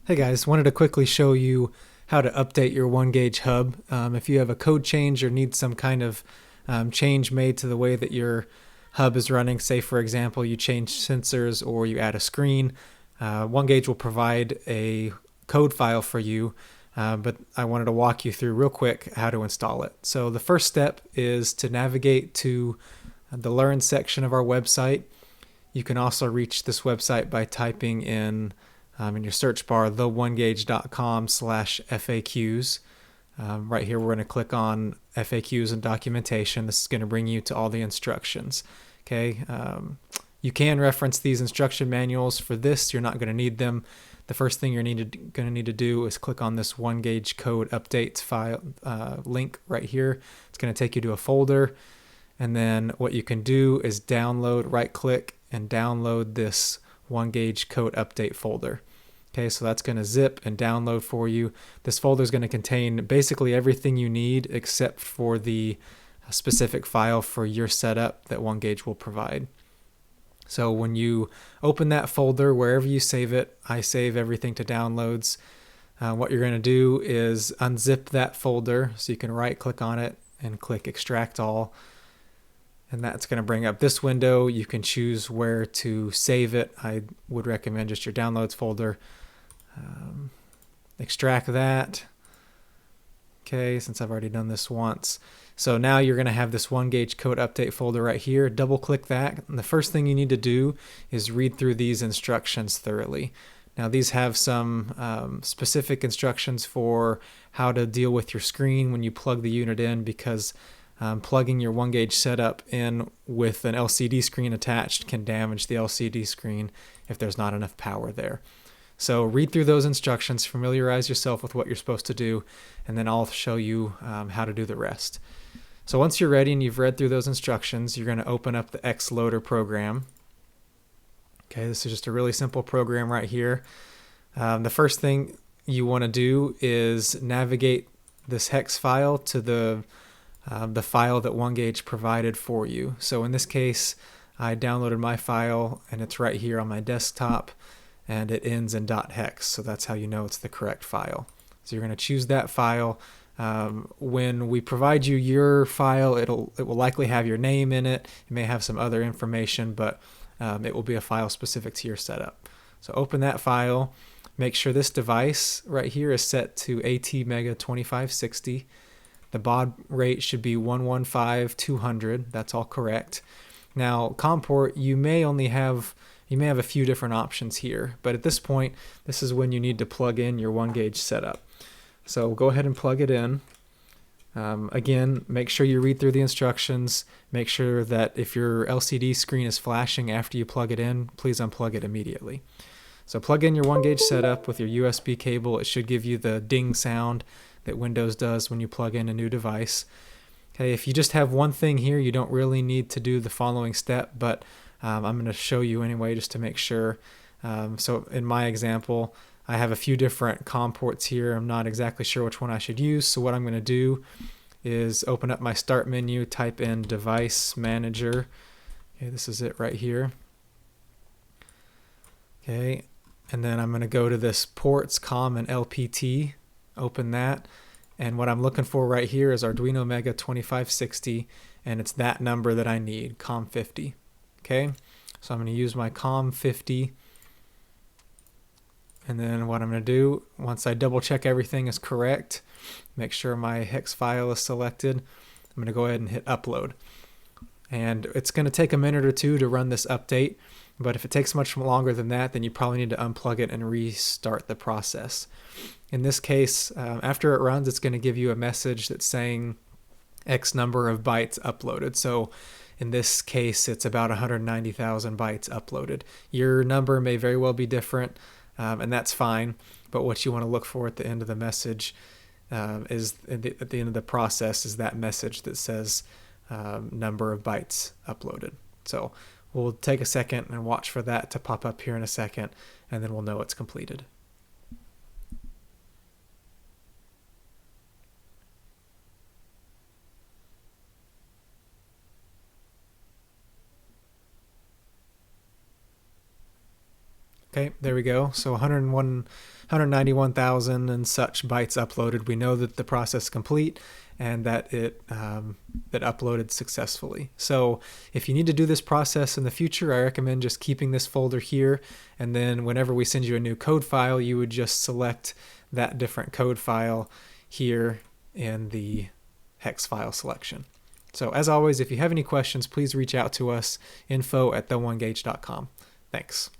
Hey guys, wanted to quickly show you how to update your OneGauge hub. If you have a code change or need some kind of change made to the way that your hub is running, say for example you change sensors or you add a screen, OneGauge will provide a code file for you, but I wanted to walk you through real quick how to install it. So the first step is to navigate to the Learn section of our website. You can also reach this website by typing in your search bar, theoneGauge.com/FAQs. Right here, we're going to click on FAQs and documentation. This is going to bring you to all the instructions. Okay, you can reference these instruction manuals. For this, you're not going to need them. The first thing you're going to need to do is click on this OneGauge code updates file link right here. It's going to take you to a folder, and then what you can do is download, right-click, and download this OneGauge code update folder. Okay, so that's going to zip and download for you. This folder is going to contain basically everything you need except for the specific file for your setup that OneGauge will provide. So when you open that folder, wherever you save it, I save everything to downloads. What you're going to do is unzip that folder, so you can right click on it and click extract all. And that's going to bring up this window. You can choose where to save it. I would recommend just your downloads folder. Extract that. Okay, since I've already done this once. So now you're going to have this OneGauge code update folder right here. Double click that. And the first thing you need to do is read through these instructions thoroughly. Now these have some specific instructions for how to deal with your screen when you plug the unit in, because plugging your OneGauge setup in with an LCD screen attached can damage the LCD screen if there's not enough power there. So read through those instructions, familiarize yourself with what you're supposed to do, and then I'll show you how to do the rest. So once you're ready and you've read through those instructions, you're going to open up the Xloader program. Okay, this is just a really simple program right here. The first thing you want to do is navigate this hex file to the file that OneGauge provided for you. So in this case, I downloaded my file and it's right here on my desktop, and it ends in .hex, so that's how you know it's the correct file. So you're going to choose that file. When we provide you your file, it will likely have your name in it. It may have some other information, but it will be a file specific to your setup. So open that file. Make sure this device right here is set to ATmega 2560. The baud rate should be 115/200. That's all correct. Now, COM port, you may have a few different options here, but at this point, this is when you need to plug in your OneGauge setup. So go ahead and plug it in. Again, make sure you read through the instructions. Make sure that if your LCD screen is flashing after you plug it in, please unplug it immediately. So plug in your OneGauge setup with your USB cable. It should give you the ding sound that Windows does when you plug in a new device. Okay, if you just have one thing here, you don't really need to do the following step, but I'm going to show you anyway just to make sure. So in my example, I have a few different COM ports here. I'm not exactly sure which one I should use, so what I'm going to do is open up my start menu, type in device manager. Okay, this is it right here. Okay, and then I'm going to go to this ports, COM and LPT, open that, and what I'm looking for right here is Arduino Mega 2560, and it's that number that I need, COM50. Okay, so I'm going to use my COM50, and then what I'm going to do, once I double check everything is correct, make sure my hex file is selected, I'm going to go ahead and hit upload. And it's going to take a minute or two to run this update, but if it takes much longer than that, then you probably need to unplug it and restart the process. In this case, after it runs, it's going to give you a message that's saying X number of bytes uploaded. So in this case, it's about 190,000 bytes uploaded. Your number may very well be different, and that's fine. But what you want to look for at the end of the message is at the end of the process is that message that says number of bytes uploaded. So we'll take a second and watch for that to pop up here in a second, and then we'll know it's completed. Okay, there we go. So 191,000 and such bytes uploaded. We know that the process is complete and that it uploaded successfully. So if you need to do this process in the future, I recommend just keeping this folder here. And then whenever we send you a new code file, you would just select that different code file here in the hex file selection. So as always, if you have any questions, please reach out to us, info@theonegauge.com. Thanks.